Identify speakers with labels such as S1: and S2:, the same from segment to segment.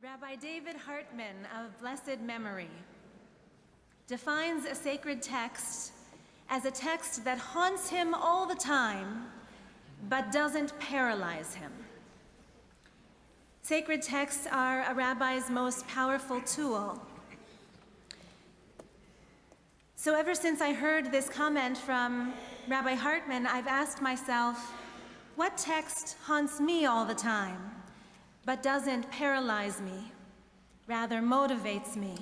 S1: Rabbi David Hartman of blessed memory defines a sacred text as a text that haunts him all the time, but doesn't paralyze him. Sacred texts are a rabbi's most powerful tool. So ever since I heard this comment from Rabbi Hartman, I've asked myself, what text haunts me all the time, but doesn't paralyze me, rather motivates me?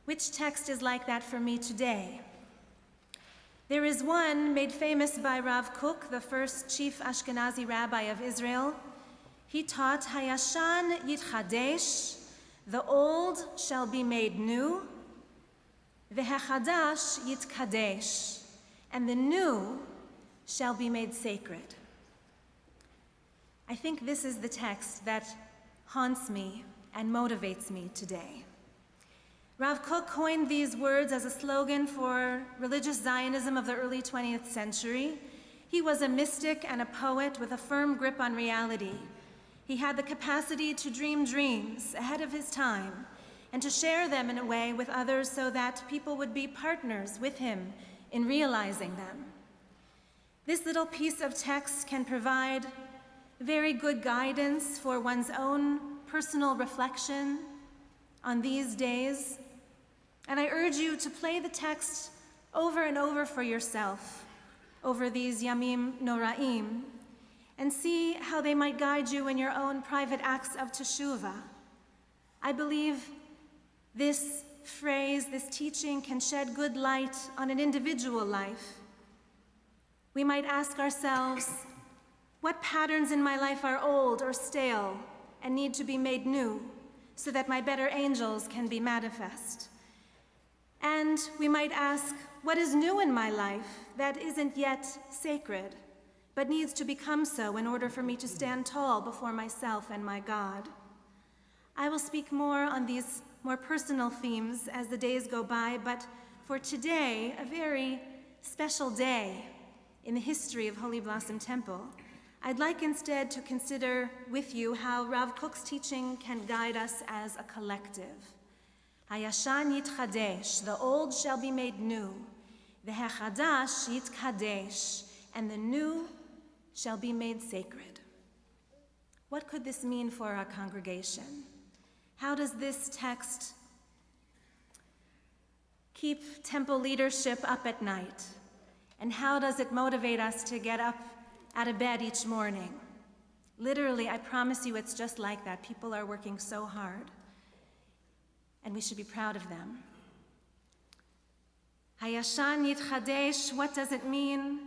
S1: Which text is like that for me today? There is one made famous by Rav Kook, the first chief Ashkenazi rabbi of Israel. He taught, Hayashan yitchadesh, the old shall be made new, v'hachadash yitkadesh, and the new shall be made sacred. I think this is the text that haunts me and motivates me today. Rav Kook coined these words as a slogan for religious Zionism of the early 20th century. He was a mystic and a poet with a firm grip on reality. He had the capacity to dream dreams ahead of his time and to share them in a way with others so that people would be partners with him in realizing them. This little piece of text can provide very good guidance for one's own personal reflection on these days. And I urge you to play the text over and over for yourself over these Yamim Noraim and see how they might guide you in your own private acts of teshuvah. I believe this phrase, this teaching can shed good light on an individual life. We might ask ourselves, what patterns in my life are old or stale and need to be made new so that my better angels can be manifest? And we might ask, what is new in my life that isn't yet sacred, but needs to become so in order for me to stand tall before myself and my God? I will speak more on these more personal themes as the days go by, but for today, a very special day in the history of Holy Blossom Temple, I'd like instead to consider with you how Rav Kook's teaching can guide us as a collective. Hayashan yitchadesh, the old shall be made new. V'hachadash yitkadesh, and the new shall be made sacred. What could this mean for our congregation? How does this text keep temple leadership up at night? And how does it motivate us to get up out of bed each morning? Literally, I promise you it's just like that. People are working so hard, and we should be proud of them. Hayashan yitchadesh, what does it mean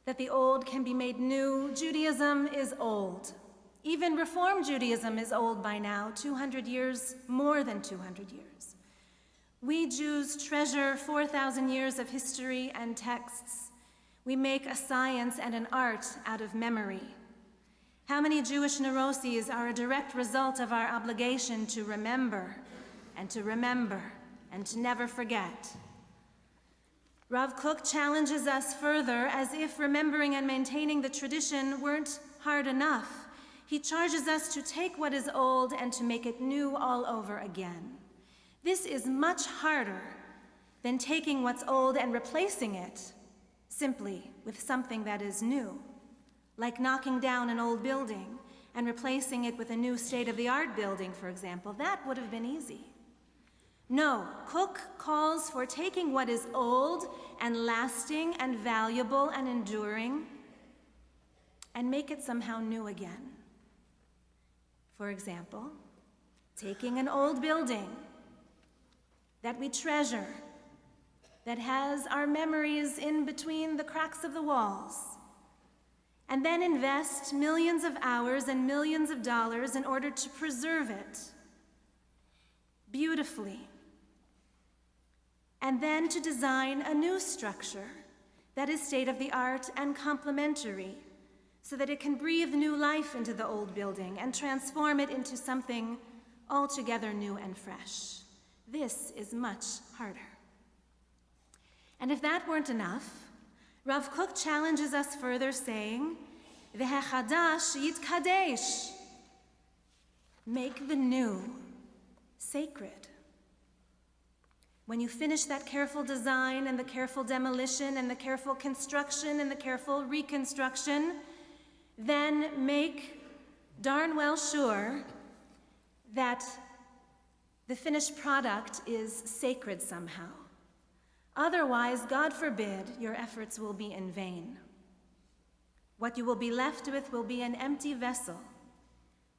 S1: that the old can be made new? Judaism is old. Even Reform Judaism is old by now, 200 years, more than 200 years. We Jews treasure 4,000 years of history and texts. We make a science and an art out of memory. How many Jewish neuroses are a direct result of our obligation to remember and to remember and to never forget? Rav Kook challenges us further, as if remembering and maintaining the tradition weren't hard enough. He charges us to take what is old and to make it new all over again. This is much harder than taking what's old and replacing it simply with something that is new, like knocking down an old building and replacing it with a new state-of-the-art building, for example. That would have been easy. No, Kook calls for taking what is old and lasting and valuable and enduring and make it somehow new again. For example, taking an old building that we treasure, that has our memories in between the cracks of the walls, and then invest millions of hours and millions of dollars in order to preserve it beautifully, and then to design a new structure that is state-of-the-art and complementary so that it can breathe new life into the old building and transform it into something altogether new and fresh. This is much harder. And if that weren't enough, Rav Kook challenges us further, saying, V'hechadash yitkadesh. Make the new sacred. When you finish that careful design and the careful demolition and the careful construction and the careful reconstruction, then make darn well sure that the finished product is sacred somehow. Otherwise, God forbid, your efforts will be in vain. What you will be left with will be an empty vessel,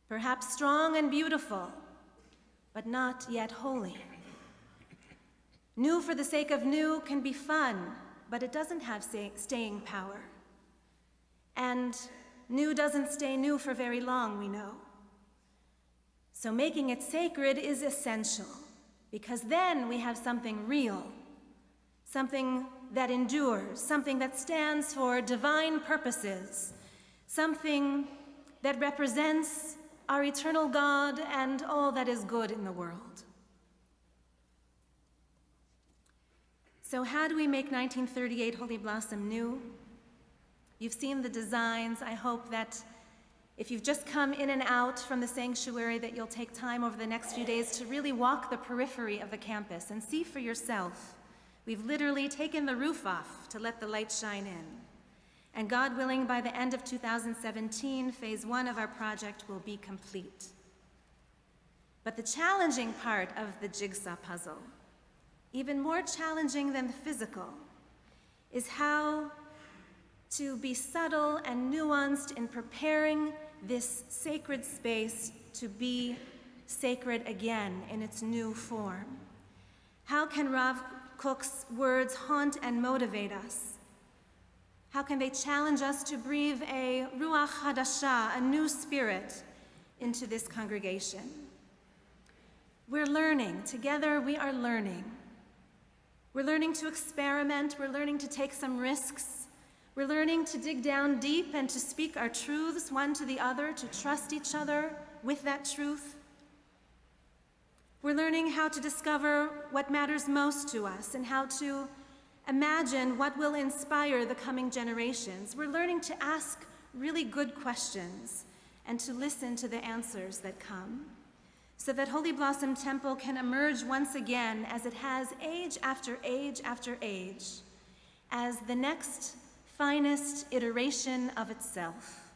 S1: perhaps strong and beautiful, but not yet holy. New for the sake of new can be fun, but it doesn't have staying power. And new doesn't stay new for very long, we know. So making it sacred is essential, because then we have something real, something that endures, something that stands for divine purposes, something that represents our eternal God and all that is good in the world. So how do we make 1938 Holy Blossom new? You've seen the designs. I hope that if you've just come in and out from the sanctuary, that you'll take time over the next few days to really walk the periphery of the campus and see for yourself. We've literally taken the roof off to let the light shine in. And God willing, by the end of 2017, phase 1 of our project will be complete. But the challenging part of the jigsaw puzzle, even more challenging than the physical, is how to be subtle and nuanced in preparing this sacred space to be sacred again in its new form. How can Rav Kook's words haunt and motivate us? How can they challenge us to breathe a ruach hadashah, a new spirit, into this congregation? We're learning. Together we are learning. We're learning to experiment. We're learning to take some risks. We're learning to dig down deep and to speak our truths one to the other, to trust each other with that truth. We're learning how to discover what matters most to us and how to imagine what will inspire the coming generations. We're learning to ask really good questions and to listen to the answers that come, so that Holy Blossom Temple can emerge once again, as it has age after age after age, as the next finest iteration of itself,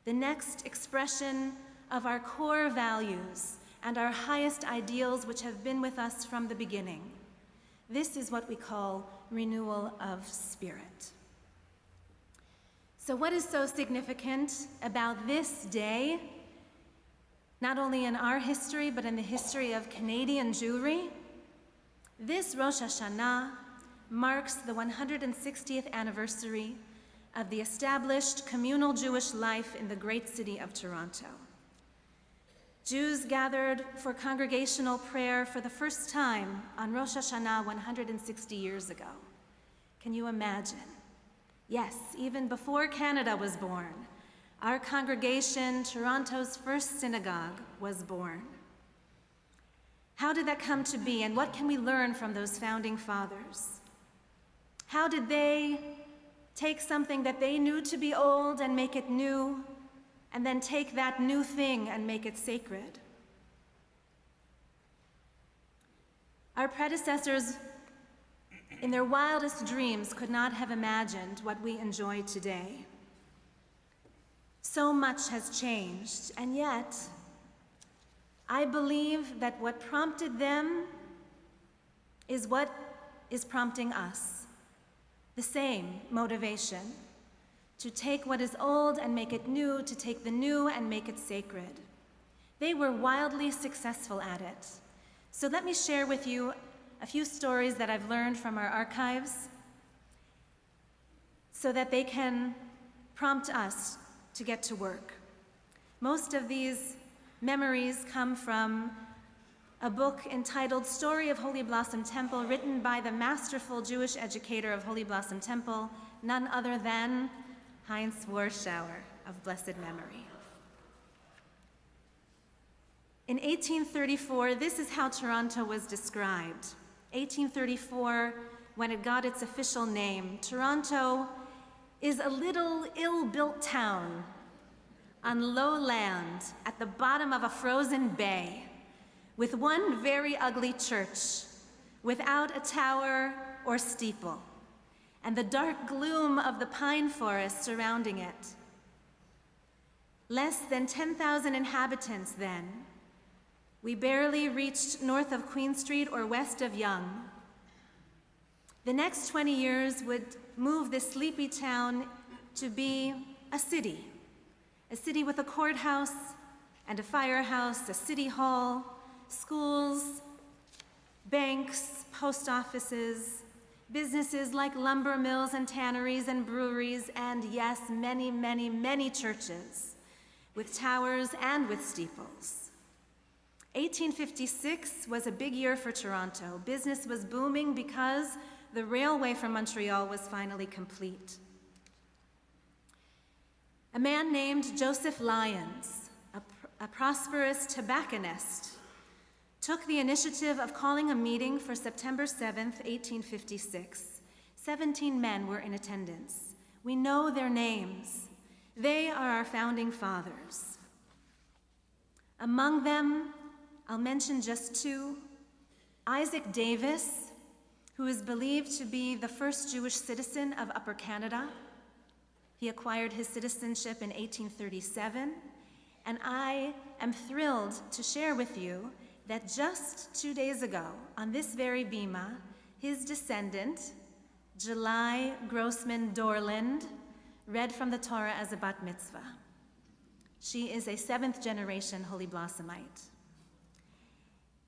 S1: the next expression of our core values and our highest ideals, which have been with us from the beginning. This is what we call renewal of spirit. So what is so significant about this day, not only in our history, but in the history of Canadian Jewry? This Rosh Hashanah marks the 160th anniversary of the established communal Jewish life in the great city of Toronto. Jews gathered for congregational prayer for the first time on Rosh Hashanah 160 years ago. Can you imagine? Yes, even before Canada was born, our congregation, Toronto's first synagogue, was born. How did that come to be, and what can we learn from those founding fathers? How did they take something that they knew to be old and make it new, and then take that new thing and make it sacred? Our predecessors, in their wildest dreams, could not have imagined what we enjoy today. So much has changed, and yet, I believe that what prompted them is what is prompting us. The same motivation. To take what is old and make it new, to take the new and make it sacred. They were wildly successful at it. So let me share with you a few stories that I've learned from our archives so that they can prompt us to get to work. Most of these memories come from a book entitled Story of Holy Blossom Temple, written by the masterful Jewish educator of Holy Blossom Temple, none other than Heinz Warschauer of blessed memory. In 1834, this is how Toronto was described. 1834, when it got its official name, Toronto is a little ill-built town on low land at the bottom of a frozen bay, with one very ugly church, without a tower or steeple, and the dark gloom of the pine forest surrounding it. Less than 10,000 inhabitants then. We barely reached north of Queen Street or west of Yonge. The next 20 years would move this sleepy town to be a city with a courthouse and a firehouse, a city hall, schools, banks, post offices, businesses like lumber mills and tanneries and breweries, and yes, many, many, many churches with towers and with steeples. 1856 was a big year for Toronto. Business was booming because the railway from Montreal was finally complete. A man named Joseph Lyons, a prosperous tobacconist, took the initiative of calling a meeting for September 7th, 1856. 17 men were in attendance. We know their names. They are our founding fathers. Among them, I'll mention just two. Isaac Davis, who is believed to be the first Jewish citizen of Upper Canada. He acquired his citizenship in 1837, and I am thrilled to share with you that just 2 days ago, on this very bima, his descendant, July Grossman Dorland, read from the Torah as a bat mitzvah. She is a 7th generation Holy Blossomite.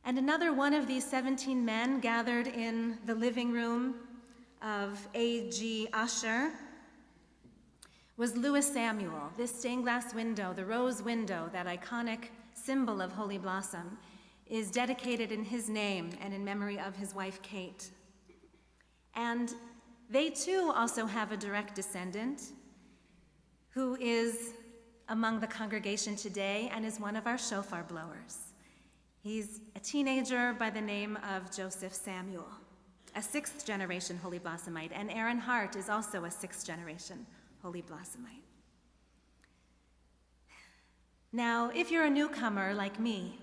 S1: And another one of these 17 men gathered in the living room of A.G. Usher was Louis Samuel. This stained glass window, the rose window, that iconic symbol of Holy Blossom, is dedicated in his name and in memory of his wife, Kate. And they too also have a direct descendant who is among the congregation today and is one of our shofar blowers. He's a teenager by the name of Joseph Samuel, a 6th generation Holy Blossomite, and Aaron Hart is also a 6th generation Holy Blossomite. Now, if you're a newcomer like me,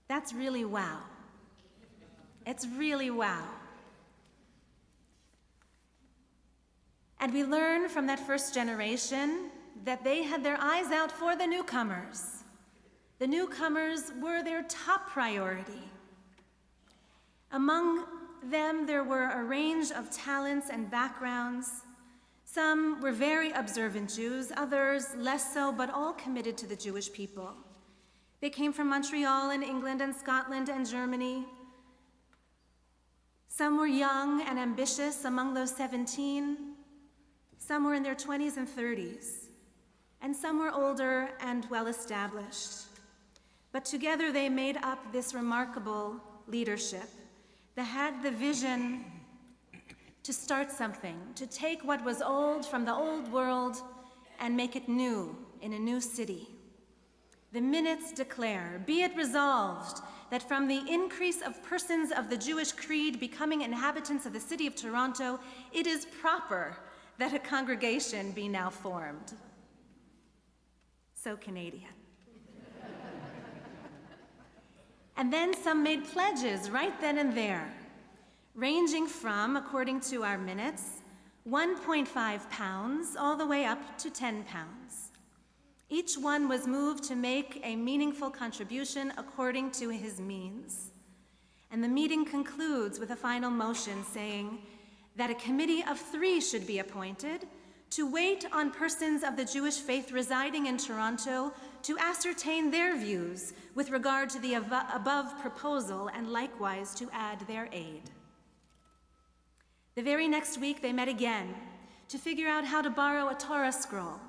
S1: that's really wow. It's really wow. And we learn from that first generation that they had their eyes out for the newcomers. The newcomers were their top priority. Among them, there were a range of talents and backgrounds. Some were very observant Jews, others less so, but all committed to the Jewish people. They came from Montreal and England and Scotland and Germany. Some were young and ambitious among those 17. Some were in their 20s and 30s. And some were older and well-established. But together they made up this remarkable leadership that had the vision to start something, to take what was old from the old world and make it new in a new city. The minutes declare, "Be it resolved that from the increase of persons of the Jewish creed becoming inhabitants of the city of Toronto, it is proper that a congregation be now formed." So Canadian. And then some made pledges right then and there, ranging from, according to our minutes, 1.5 pounds all the way up to 10 pounds. Each one was moved to make a meaningful contribution according to his means. And the meeting concludes with a final motion saying that a committee of 3 should be appointed to wait on persons of the Jewish faith residing in Toronto to ascertain their views with regard to the above proposal and likewise to add their aid. The very next week they met again to figure out how to borrow a Torah scroll.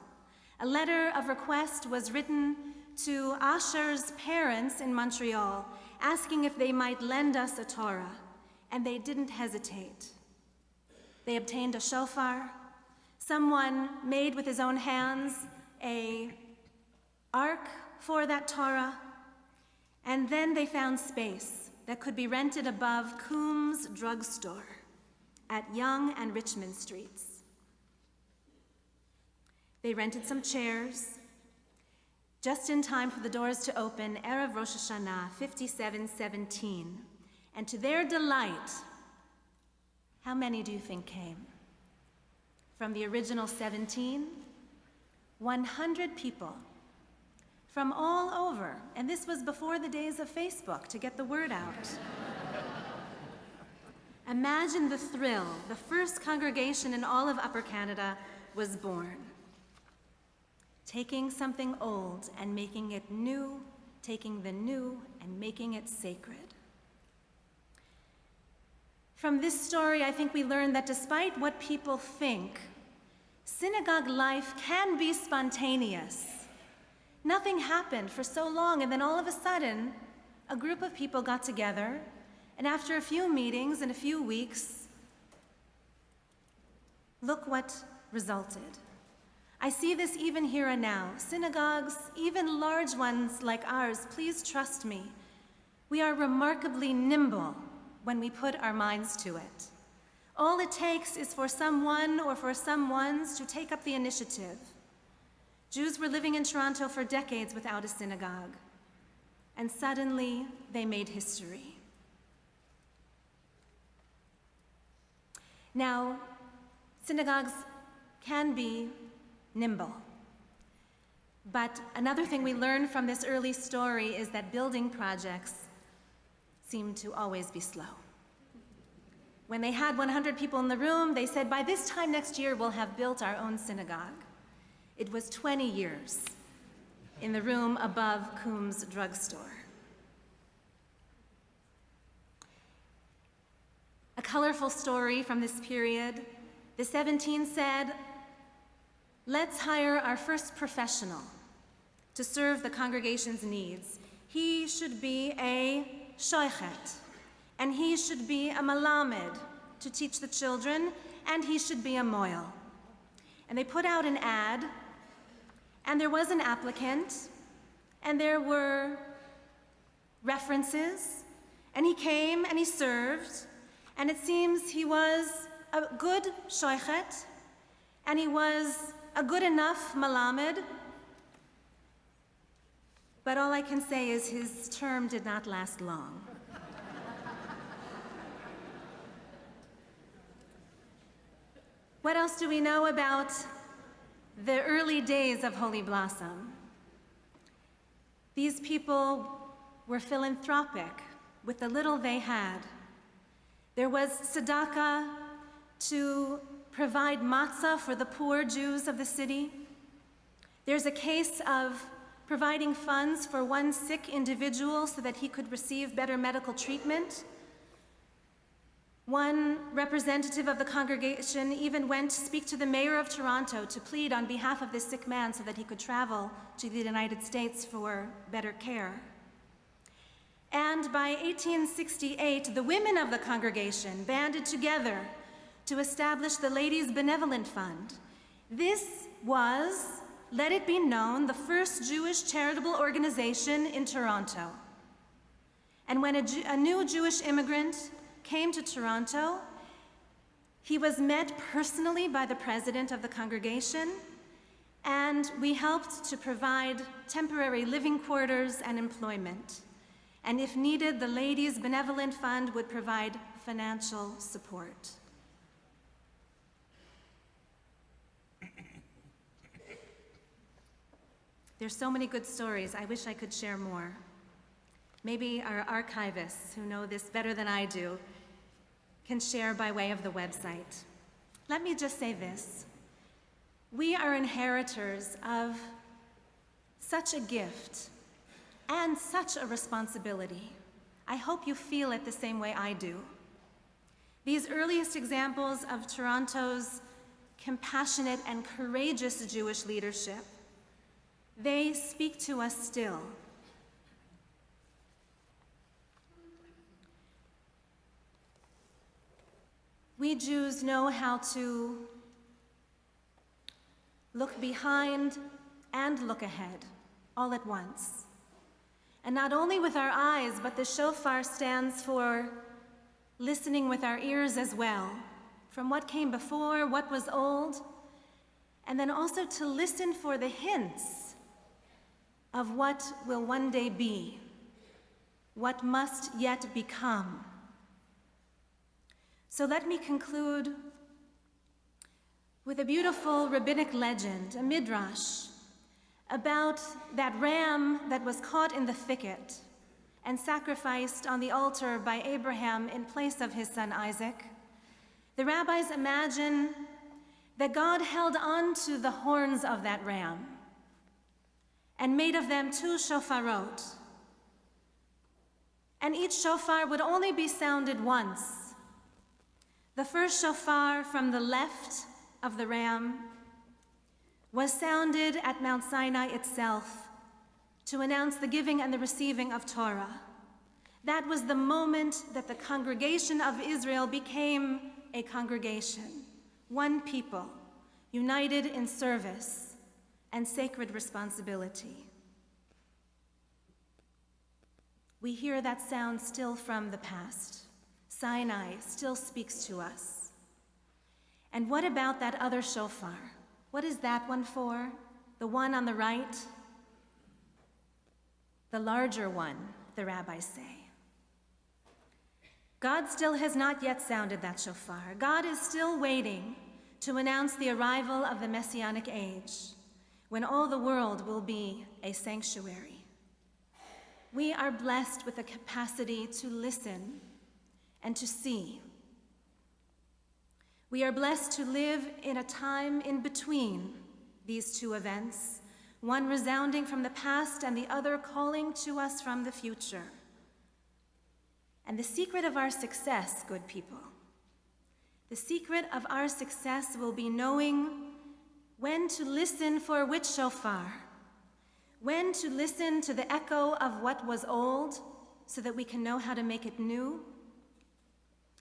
S1: A letter of request was written to Asher's parents in Montreal asking if they might lend us a Torah, and they didn't hesitate. They obtained a shofar. Someone made with his own hands an ark for that Torah, and then they found space that could be rented above Coombs Drugstore at Yonge and Richmond Streets. They rented some chairs, just in time for the doors to open, Erev Rosh Hashanah, 5717. And to their delight, how many do you think came? From the original 17, 100 people from all over. And this was before the days of Facebook to get the word out. Imagine the thrill. The first congregation in all of Upper Canada was born. Taking something old and making it new, taking the new and making it sacred. From this story, I think we learn that despite what people think, synagogue life can be spontaneous. Nothing happened for so long, and then all of a sudden, a group of people got together, and after a few meetings and a few weeks, look what resulted. I see this even here and now. Synagogues, even large ones like ours, please trust me, we are remarkably nimble when we put our minds to it. All it takes is for someone or for some ones to take up the initiative. Jews were living in Toronto for decades without a synagogue, and suddenly they made history. Now, synagogues can be nimble. But another thing we learned from this early story is that building projects seem to always be slow. When they had 100 people in the room, they said, by this time next year, we'll have built our own synagogue. It was 20 years in the room above Coombs drugstore. A colorful story from this period. The 17 said, let's hire our first professional to serve the congregation's needs. He should be a shoichet, and he should be a malamed to teach the children, and he should be a moil. And they put out an ad, and there was an applicant, and there were references, and he came and he served, and it seems he was a good shoichet, and he was a good enough malamed, but all I can say is his term did not last long. What else do we know about the early days of Holy Blossom? These people were philanthropic with the little they had. There was tzedakah to provide matzah for the poor Jews of the city. There's a case of providing funds for one sick individual so that he could receive better medical treatment. One representative of the congregation even went to speak to the mayor of Toronto to plead on behalf of this sick man so that he could travel to the United States for better care. And by 1868, the women of the congregation banded together to establish the Ladies' Benevolent Fund. This was, let it be known, the first Jewish charitable organization in Toronto. And when a new Jewish immigrant came to Toronto, he was met personally by the president of the congregation, and we helped to provide temporary living quarters and employment. And if needed, the Ladies' Benevolent Fund would provide financial support. There's so many good stories. I wish I could share more. Maybe our archivists, who know this better than I do, can share by way of the website. Let me just say this. We are inheritors of such a gift and such a responsibility. I hope you feel it the same way I do. These earliest examples of Toronto's compassionate and courageous Jewish leadership, they speak to us still. We Jews know how to look behind and look ahead all at once. And not only with our eyes, but the shofar stands for listening with our ears as well, from what came before, what was old. and then also to listen for the hints of what will one day be, what must yet become. So let me conclude with a beautiful rabbinic legend, a midrash, about that ram that was caught in the thicket and sacrificed on the altar by Abraham in place of his son Isaac. The rabbis imagine that God held on to the horns of that ram and made of them 2 shofarot. And each shofar would only be sounded once. The first shofar from the left of the ram was sounded at Mount Sinai itself to announce the giving and the receiving of Torah. That was the moment that the congregation of Israel became a congregation, one people, united in service and sacred responsibility. We hear that sound still from the past. Sinai still speaks to us. And what about that other shofar? What is that one for? The one on the right? The larger one, the rabbis say. God still has not yet sounded that shofar. God is still waiting to announce the arrival of the Messianic age, when all the world will be a sanctuary. We are blessed with the capacity to listen and to see. We are blessed to live in a time in between these two events, one resounding from the past and the other calling to us from the future. And the secret of our success, good people, the secret of our success will be knowing when to listen for which shofar, when to listen to the echo of what was old so that we can know how to make it new,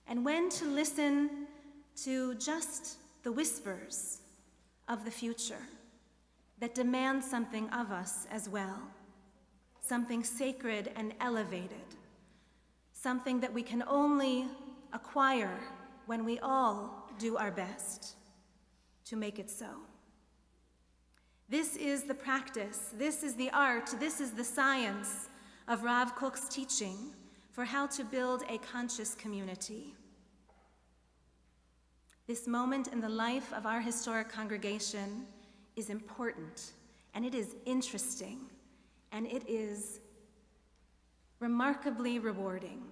S1: and when to listen to just the whispers of the future that demand something of us as well, something sacred and elevated, something that we can only acquire when we all do our best to make it so. This is the practice, this is the art, this is the science of Rav Kook's teaching for how to build a conscious community. This moment in the life of our historic congregation is important, and it is interesting, and it is remarkably rewarding.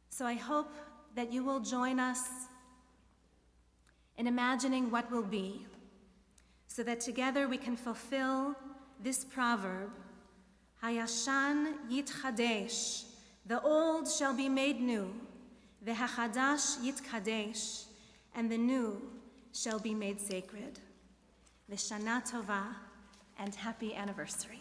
S1: So I hope that you will join us in imagining what will be, so that together we can fulfill this proverb, Hayashan yitchadesh, the old shall be made new, v'hachadash yitkadesh, and the new shall be made sacred. V'shana tova, and happy anniversary.